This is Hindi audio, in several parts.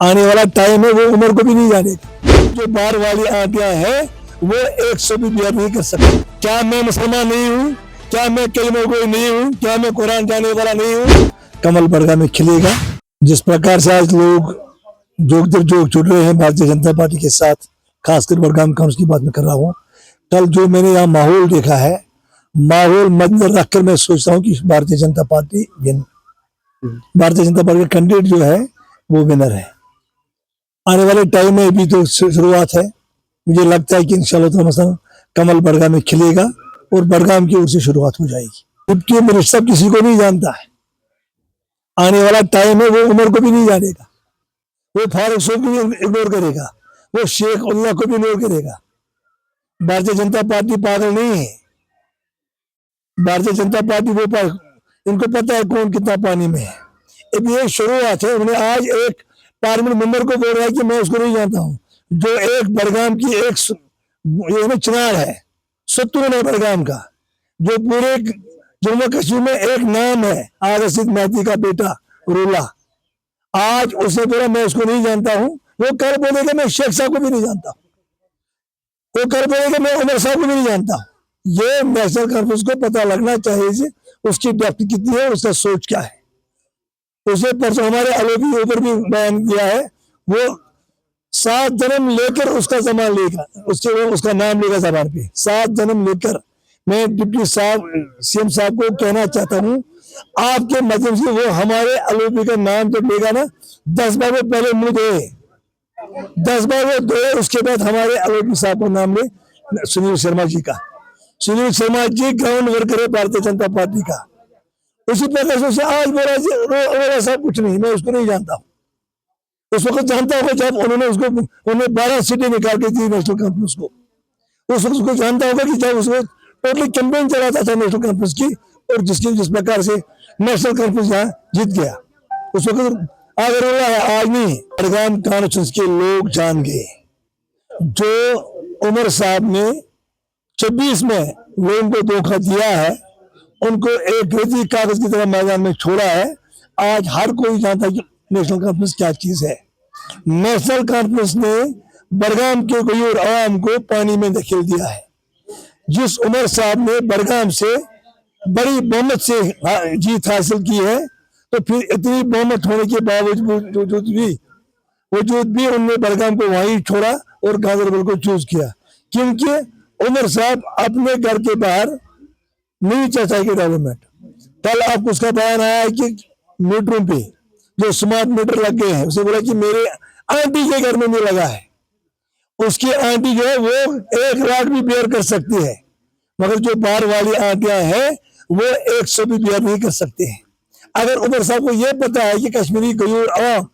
आने वाला टाइम है वो उम्र को भी नहीं जानेगा। जो बाहर वाली आंटियां हैं वो 100 भी बियर नहीं कर सकती। क्या मैं मुसलमान नहीं हूँ? क्या मैं कलमा कोई नहीं हूँ? क्या मैं कुरान जाने वाला नहीं हूँ? कमल बरगा में खिलेगा। जिस प्रकार से आज लोग जोग जुड़ रहे हैं भारतीय जनता पार्टी के साथ, खासकर बड़गाम काउंसिल की बात मैं कर रहा हूँ। कल जो मैंने यहाँ माहौल देखा है, माहौल मद्देनजर रखकर मैं सोचता हूँ कि भारतीय जनता पार्टी का कैंडिडेट जो है वो विनर है। आने वाले टाइम में भी तो शुरुआत है। मुझे लगता है कि इंशाल्लाह कमल बड़गाम में खिलेगा और बड़गाम की ओर से शुरुआत हो जाएगी। डिप्टी मिनिस्टर किसी को नहीं जानता है। आने वाला टाइम है वो उम्र को भी नहीं जानेगा। वो फारूक साहब को भी इग्नोर करेगा, वो शेख उल्लाह को भी इग्नोर करेगा। भारतीय जनता पार्टी पागल नहीं है। भारतीय जनता पार्टी वो इनको पता है कौन कितना पानी में है। अब ये शुरुआत है। उन्हें आज एक पार्लियामेंट मेंबर को बोल रहा है कि मैं उसको नहीं जानता हूँ, जो एक बड़गाम की एक चिनार है, सत्तून है बड़गाम का, जो पूरे जम्मू कश्मीर में एक नाम है, आरसिद मेहदी का बेटा रूला। आज उसने बोला मैं उसको नहीं जानता हूँ। वो कर बोलेगा मैं शेख साहब को भी नहीं जानता, वो कर बोलेगा मैं उमर साहब को भी नहीं जानता। ये नेशनल कॉन्फ्रेंस को पता लगना चाहिए उसकी डेप्थ कितनी है, उसका सोच क्या है। उसने परसों हमारे आलोकी के ऊपर भी बयान किया है, वो 7 जन्म लेकर उसका जमान लेगा, उसका नाम लेगा जबान पे, 7 जन्म लेकर। मैं डिप्टी साहब सीएम साहब को कहना चाहता हूँ, आपके माध्यम से वो हमारे आलोकी का नाम जब लेगा ना, 10 बार वो पहले मुंह धोए, 10 बार वो धोए, उसके बाद हमारे आलोकी साहब का नाम ले, सुनील शर्मा जी का। सुनील शर्मा जी ग्राउंड वर्कर है भारतीय जनता पार्टी का। उसी प्रकार से आज बोला सब कुछ नहीं, मैं उसको नहीं जानता हूँ। उस वक्त जानता होगा जब उन्होंने 12 सीटें निकाल के दी नेशनल कॉन्फ्रेंस को। उस वक्त उसको जानता होगा कि जब उसको टोटली कैंपेन चलाता था नेशनल कॉन्फ्रेंस की, और जिस प्रकार से नेशनल कॉन्फ्रेंस यहाँ जीत गया, उस वक्त अगर है, आज नहीं। बड़गाम कॉन्फ्रेंस के लोग जान गए, जो उमर साहब ने 26 में लोगों को धोखा दिया है, उनको एक रेती कागज की तरह मैदान में छोड़ा है। आज हर कोई जानता है कि नेशनल कॉन्फ्रेंस क्या चीज है। नेशनल कॉन्फ्रेंस ने बड़गाम के गयूर आवाम को पानी में धकेल दिया है। जिस उमर साहब ने बड़गाम से बड़ी बहुमत से जीत हासिल की है, तो फिर इतनी बहुमत होने के बावजूद भी उन्होंने बड़गाम को वहीं छोड़ा और गांधरबल को चूज किया, क्योंकि उमर साहब अपने घर के बाहर नहीं चाहेगी डेवलपमेंट। कल आपको उसका बयान आया है कि मीटरों पे जो स्मार्ट मीटर लग गए हैं, उसे बोला कि मेरे आंटी के घर में नहीं लगा है। उसकी आंटी जो है वो 1 लाख भी बेयर कर सकती है, मगर जो बाहर वाली आंटियां हैं वो 100 भी बेयर नहीं कर सकते हैं। अगर उमर साहब को यह पता है कि कश्मीरी गयूर अवाम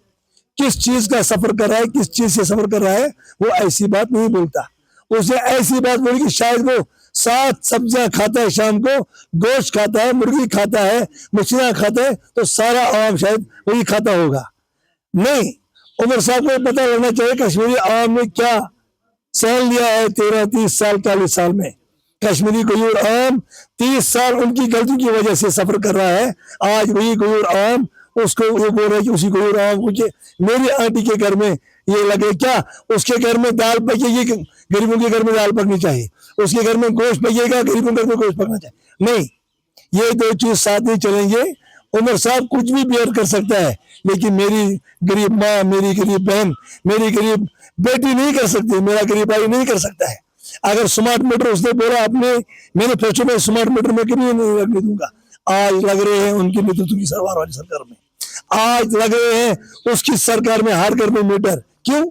किस चीज का सफर कर रहा है, किस चीज से सफर कर रहा है, वो ऐसी बात नहीं बोलता। उसे ऐसी बात बोली कि शायद वो 7 सब्जियां खाता है, शाम को गोश्त खाता है, मुर्गी खाता है, मछलियां खाता है, तो सारा आवाम शायद वही खाता होगा। नहीं, उमर साहब को पता लगना चाहिए कश्मीरी आवाम ने क्या सहन लिया है 13-30 साल 40 साल में। कश्मीरी गयूर आवाम 30 साल उनकी गलती की वजह से सफर कर रहा है। आज वही गयूर आवाम उसको वो बोल रहा है कि उसी गयूर आवाम को मेरी आंटी के घर में ये लगे क्या, उसके घर में दाल पकेगी, गरीबों के घर में दाल पकनी चाहिए, उसके घर में गोश्त पकेगा, गरीबों के घर में गोश्त पकना चाहिए। नहीं, ये 2 चीज साथ नहीं चलेंगे। उमर साहब कुछ भी बेयर कर सकता है, लेकिन मेरी गरीब माँ, मेरी गरीब बहन, मेरी गरीब बेटी नहीं कर सकती, मेरा गरीब भाई नहीं कर सकता है। अगर स्मार्ट मीटर उसने बोला मैंने सोचा मैं स्मार्ट मीटर में कभी नहीं लगने दूंगा। आज लग रहे हैं उनके नेतृत्व की सरकार वाली सरकार में, आज लग रहे हैं उसकी सरकार में हर घर में मीटर। क्यों?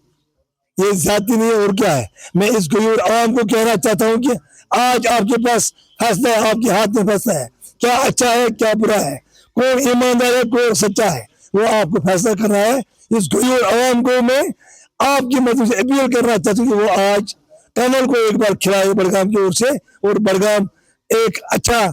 ये जाति नहीं है और क्या है। मैं इस गयूर आवाम को कहना चाहता हूँ कि आज आपके पास फैसला है, आपके हाथ में फैसला है, क्या अच्छा है क्या बुरा है, कौन ईमानदार है कौन सच्चा है, वो आपको फैसला करना है। इस गयूर आवाम को मैं आपकी मदद से अपील करना चाहता हूँ कि वो आज कमल को एक बार खिलाए बड़गाम की ओर से, और बड़गाम एक अच्छा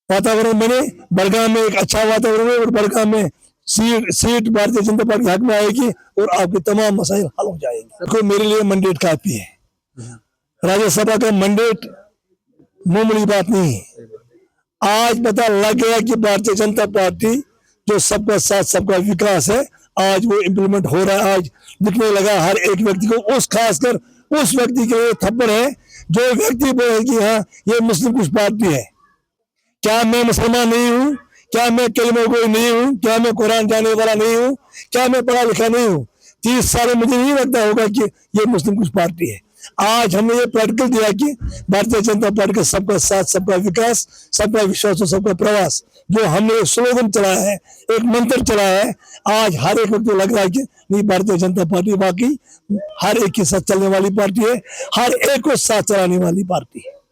वातावरण बने, बड़गाम में एक अच्छा वातावरण है, और बड़गाम में सीट भारतीय जनता पार्टी हक में आएगी और आपके तमाम मसाइल हल हो जाएंगे। देखो, मेरे लिए मंडेट काफी है। राज्यसभा का मंडेट मामूली बात नहीं है। आज पता लग गया कि भारतीय जनता पार्टी जो सबका साथ सबका विकास है, आज वो इम्प्लीमेंट हो रहा है। आज दिखने लगा हर एक व्यक्ति को, उस खासकर उस व्यक्ति के लिए थप्पड़ है जो व्यक्ति बोले कि हाँ ये मुस्लिम कुछ पार्टी है। क्या मैं मुसलमान नहीं हूँ? क्या मैं कलमा गोई नहीं हूँ? क्या मैं कुरान जानने वाला नहीं हूँ? क्या मैं पढ़ा लिखा नहीं हूँ? 30 साल मुझे नहीं लगता होगा कि ये मुस्लिम कुछ पार्टी है। आज हमने ये प्रैक्टिकल दिया कि भारतीय जनता पार्टी का सबका साथ, सबका विकास, सबका विश्वास और सबका प्रवास, जो हमने एक स्लोगन चलाया है, एक मंत्र चलाया है, आज हर एक व्यक्ति को लग रहा है कि नहीं, भारतीय जनता पार्टी वाकई हर एक के साथ चलने वाली पार्टी है, हर एक को साथ चलाने वाली पार्टी है।